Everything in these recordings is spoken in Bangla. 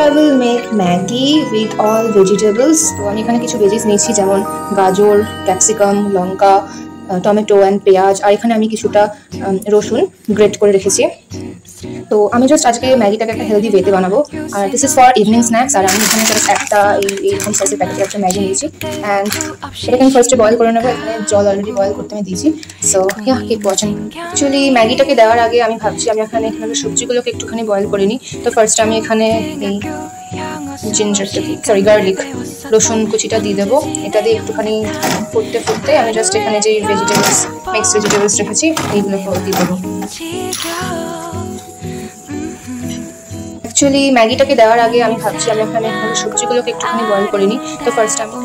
I will make Maggi with all vegetables. তো আমি এখানে কিছু ভেজিস নিয়েছি, যেমন গাজর, ক্যাপসিকাম, লঙ্কা, টমেটো অ্যান্ড পেঁয়াজ, আর এখানে আমি কিছুটা রসুন গ্রেট করে রেখেছি। তো আমি জাস্ট আজকে ম্যাগিটাকে একটা হেলদি ওয়েতে বানাবো, আর this is for evening snacks. আর আমি এখানে জাস্ট একটা এইরকম সাইজের প্যাকেটে একটা ম্যাগি নিয়েছি, অ্যান্ড এটাকে আমি ফার্স্টে বয়েল করে নেবো। এখানে জল অলরেডি বয়েল করতে আমি দিয়েছি। So yeah, keep watching. Actually ম্যাগিটাকে দেওয়ার আগে আমি ভাবছি আমি এখানে সবজিগুলোকে একটুখানি বয়েল করে নিই। তো ফার্স্টে আমি এখানে এই গার্লিক, রসুন কুচিটা দিয়ে দেবো। এটা দিয়ে একটুখানি ফুটতে ফুটতে আমি জাস্ট এখানে যে মিক্সড ভেজিটেবলস রেখেছি এইগুলোকে দিয়ে দেবো। অ্যাকচুয়ালি ম্যাগিটাকে দেওয়ার আগে আমি ভাবছি আমি এখানে সবজিগুলোকে একটুখানি বয়েল করে নিই। তো ফার্স্ট আমি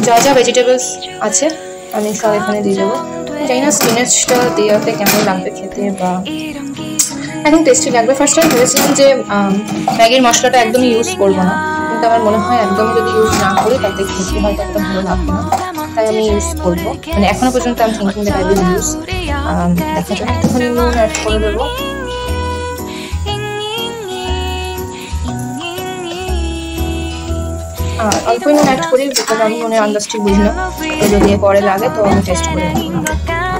যা যা ভেজিটেবলস আছে আমি সব এখানে দিয়ে দেবো। জানি না স্পিনাচটা দেওয়াতে কেমন লাগবে খেতে, বা আই থিঙ্ক টেস্টি লাগবে। ফার্স্ট আমি ভেবেছিলাম যে ম্যাগির মশলাটা একদমই ইউজ করবো না, কিন্তু আমার মনে হয় একদমই যদি ইউজ না করি তাতে খেতে হয়তো একটা ভালো লাগবে না, তাই আমি ইউজ করবো। মানে এখনো পর্যন্ত আমি thinking that I will use. দেখা যাক, একটুখানি নুন অ্যাড করে দেবো। অল্প নুন অ্যাড করি, বিকজ আমি মনে আন্দাজ ঠিক বুঝি না, যদি পরে লাগে তো আমি টেস্ট করে নেব।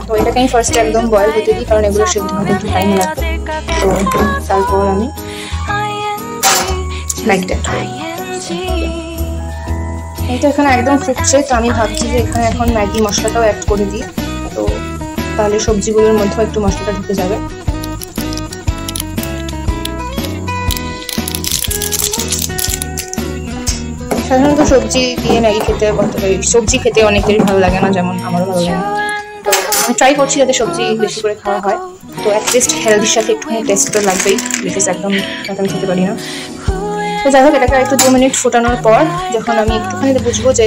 তো এটাকে আমি ফার্স্টে একদম বয়েল হতে দিই, কারণ এগুলো সিদ্ধ হতে একটু টাইম লাগবে। তো তারপর আমি লাইক দ্যাট এইটা এখানে একদম ফুটছে। তো আমি ভাবছি যে এখানে এখন ম্যাগি মশলাটাও অ্যাড করে দিই, তো তাহলে সবজিগুলোর মধ্যেও একটু মশলাটা ঢুকে যাবে। সাধারণত সবজি দিয়ে ম্যাগি খেতে সবজি খেতে অনেকেরই ভালো লাগে না, যেমন আমারও ভালো লাগে না। তো আমি ট্রাই করছি যাতে সবজি বেশি করে খাওয়া হয়। তো অ্যাটলিস্ট হেলদির সাথে একটুখানি টেস্ট তো লাগবেই, বিকজ একদম খেতে পারি না। তো যাই হোক, এটাকে একটু 2 মিনিট ফোটানোর পর যখন আমি একটুখানি বুঝবো যে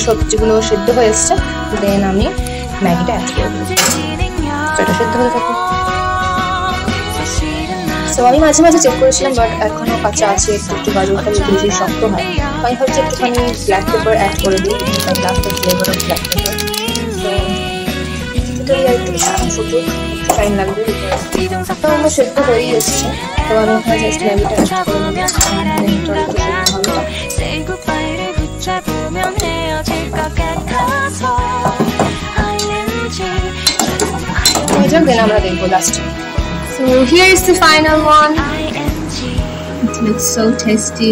সবজিগুলো সেদ্ধ হয়ে এসছে, দেন আমি ম্যাগিটা অ্যাড করে দেবো। তো এটা সেদ্ধ হয়ে থাকে। তো আমি মাঝে মাঝে চেক করেছিলাম, বাট এখনও কাঁচা আছে, একটু গাজরটা যদি বেশি শক্ত হয়। তো আমি ভাবছি একটুখানি ব্ল্যাক পেপার অ্যাড করে দিই, লাস্টের ফ্লেভার অফ ব্ল্যাক পেপার। তো একটু ফুটুক, একটু টাইম লাগবে। তো আমার সেদ্ধ হয়েই এসছে। তো আমি ওখানে জাস্ট ম্যাগিটা অ্যাড করে দেন আমরা দেখবো লাস্টে। So here is the final one. It looks so tasty.